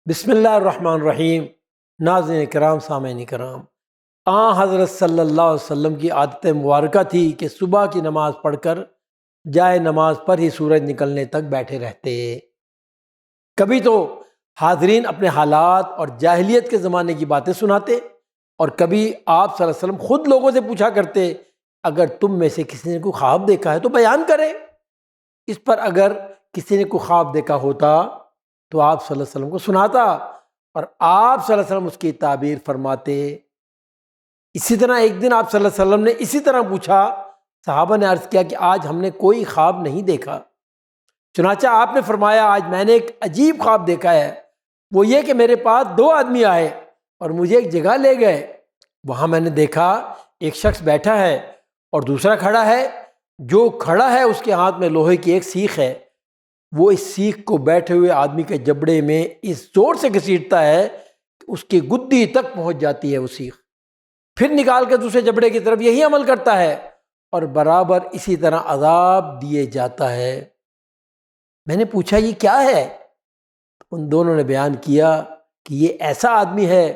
بسم اللہ الرحمن الرحیم۔ ناظرین کرام، سامعین کرام، حضرت صلی اللہ علیہ وسلم کی عادت مبارکہ تھی کہ صبح کی نماز پڑھ کر جائے نماز پر ہی سورج نکلنے تک بیٹھے رہتے۔ کبھی تو حاضرین اپنے حالات اور جاہلیت کے زمانے کی باتیں سناتے، اور کبھی آپ صلی اللہ علیہ وسلم خود لوگوں سے پوچھا کرتے اگر تم میں سے کسی نے کوئی خواب دیکھا ہے تو بیان کرے۔ اس پر اگر کسی نے کوئی خواب دیکھا ہوتا تو آپ صلی اللہ علیہ وسلم کو سناتا اور آپ صلی اللہ علیہ وسلم اس کی تعبیر فرماتے۔ اسی طرح ایک دن آپ صلی اللہ علیہ وسلم نے اسی طرح پوچھا، صحابہ نے عرض کیا کہ آج ہم نے کوئی خواب نہیں دیکھا۔ چنانچہ آپ نے فرمایا آج میں نے ایک عجیب خواب دیکھا ہے، وہ یہ کہ میرے پاس دو آدمی آئے اور مجھے ایک جگہ لے گئے۔ وہاں میں نے دیکھا ایک شخص بیٹھا ہے اور دوسرا کھڑا ہے۔ جو کھڑا ہے اس کے ہاتھ میں لوہے کی ایک سیخ ہے، وہ اس سیخ کو بیٹھے ہوئے آدمی کے جبڑے میں اس زور سے گھسیٹتا ہے کہ اس کی گدی تک پہنچ جاتی ہے وہ سیخ، پھر نکال کے دوسرے جبڑے کی طرف یہی عمل کرتا ہے اور برابر اسی طرح عذاب دیے جاتا ہے۔ میں نے پوچھا یہ کیا ہے؟ ان دونوں نے بیان کیا کہ یہ ایسا آدمی ہے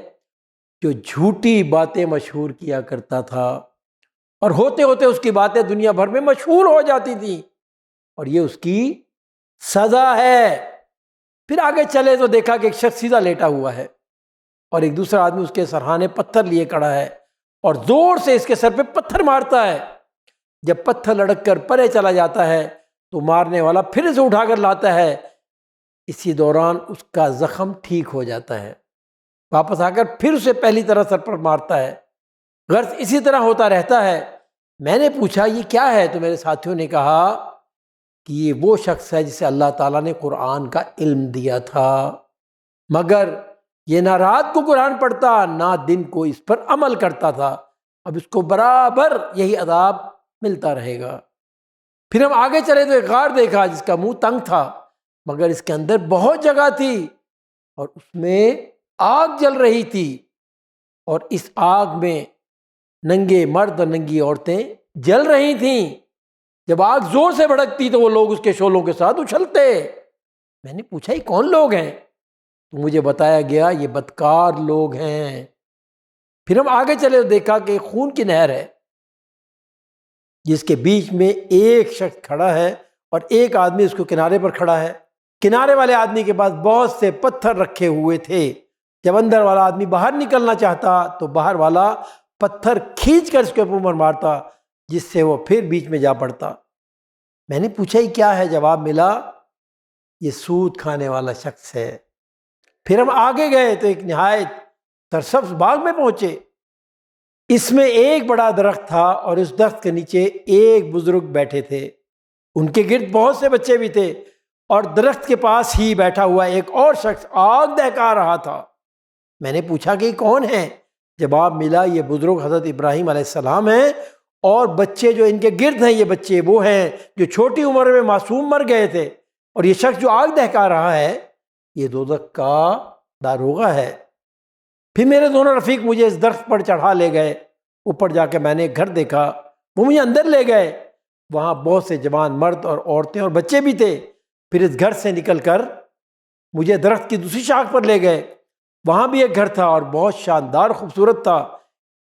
جو جھوٹی باتیں مشہور کیا کرتا تھا، اور ہوتے ہوتے اس کی باتیں دنیا بھر میں مشہور ہو جاتی تھیں، اور یہ اس کی سزا ہے۔ پھر آگے چلے تو دیکھا کہ ایک شخص سیدھا لیٹا ہوا ہے اور ایک دوسرا آدمی اس کے سرہانے پتھر لیے کھڑا ہے اور زور سے اس کے سر پہ پتھر مارتا ہے۔ جب پتھر لڑک کر پرے چلا جاتا ہے تو مارنے والا پھر اسے اٹھا کر لاتا ہے۔ اسی دوران اس کا زخم ٹھیک ہو جاتا ہے، واپس آ کر پھر اسے پہلی طرح سر پر مارتا ہے۔ غرض اسی طرح ہوتا رہتا ہے۔ میں نے پوچھا یہ کیا ہے؟ تو میرے ساتھیوں نے کہا کہ یہ وہ شخص ہے جسے اللہ تعالیٰ نے قرآن کا علم دیا تھا، مگر یہ نہ رات کو قرآن پڑھتا نہ دن کو اس پر عمل کرتا تھا، اب اس کو برابر یہی عذاب ملتا رہے گا۔ پھر ہم آگے چلے تو ایک غار دیکھا جس کا منہ تنگ تھا، مگر اس کے اندر بہت جگہ تھی اور اس میں آگ جل رہی تھی، اور اس آگ میں ننگے مرد اور ننگی عورتیں جل رہی تھیں۔ جب آگ زور سے بھڑکتی تو وہ لوگ اس کے شعلوں کے ساتھ اچھلتے۔ میں نے پوچھا یہ کون لوگ ہیں؟ تو مجھے بتایا گیا یہ بدکار لوگ ہیں۔ پھر ہم آگے چلے تو دیکھا کہ خون کی نہر ہے جس کے بیچ میں ایک شخص کھڑا ہے اور ایک آدمی اس کو کنارے پر کھڑا ہے۔ کنارے والے آدمی کے پاس بہت سے پتھر رکھے ہوئے تھے۔ جب اندر والا آدمی باہر نکلنا چاہتا تو باہر والا پتھر کھینچ کر اس کے اوپر مارتا، جس سے وہ پھر بیچ میں جا پڑتا۔ میں نے پوچھا یہ کیا ہے؟ جواب ملا یہ سود کھانے والا شخص ہے۔ پھر ہم آگے گئے تو ایک نہایت سرسبز باغ میں پہنچے۔ اس میں ایک بڑا درخت تھا اور اس درخت کے نیچے ایک بزرگ بیٹھے تھے، ان کے گرد بہت سے بچے بھی تھے، اور درخت کے پاس ہی بیٹھا ہوا ایک اور شخص آگ دہکا رہا تھا۔ میں نے پوچھا کہ یہ کون ہے؟ جواب ملا یہ بزرگ حضرت ابراہیم علیہ السلام ہیں، اور بچے جو ان کے گرد ہیں یہ بچے وہ ہیں جو چھوٹی عمر میں معصوم مر گئے تھے، اور یہ شخص جو آگ دہکا رہا ہے یہ دوزخ کا داروغہ ہے۔ پھر میرے دونوں رفیق مجھے اس درخت پر چڑھا لے گئے۔ اوپر جا کے میں نے ایک گھر دیکھا، وہ مجھے اندر لے گئے۔ وہاں بہت سے جوان مرد اور عورتیں اور بچے بھی تھے۔ پھر اس گھر سے نکل کر مجھے درخت کی دوسری شاخ پر لے گئے، وہاں بھی ایک گھر تھا اور بہت شاندار خوبصورت تھا۔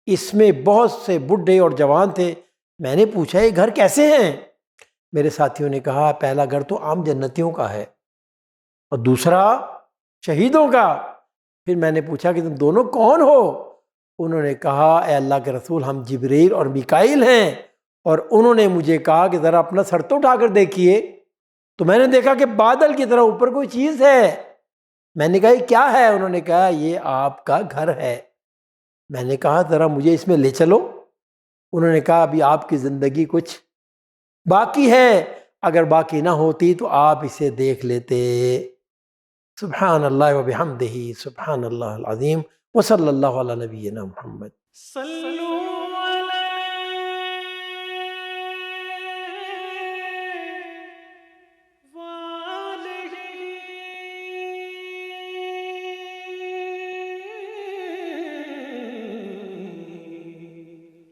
اس میں بہت سے بڈھے اور جوان تھے۔ میں نے پوچھا یہ گھر کیسے ہیں؟ میرے ساتھیوں نے کہا پہلا گھر تو عام جنتیوں کا ہے اور دوسرا شہیدوں کا۔ پھر میں نے پوچھا کہ تم دونوں کون ہو؟ انہوں نے کہا اے اللہ کے رسول ہم جبریل اور میکائیل ہیں۔ اور انہوں نے مجھے کہا کہ ذرا اپنا سر تو اٹھا کر دیکھیے، تو میں نے دیکھا کہ بادل کی طرح اوپر کوئی چیز ہے۔ میں نے کہا یہ کیا ہے؟ انہوں نے کہا یہ آپ کا گھر ہے۔ میں نے کہا ذرا مجھے اس میں لے چلو۔ انہوں نے کہا ابھی آپ کی زندگی کچھ باقی ہے، اگر باقی نہ ہوتی تو آپ اسے دیکھ لیتے۔ سبحان اللہ و بحمدہ، سبحان اللہ العظیم، وصلی اللہ علی نبینا محمد۔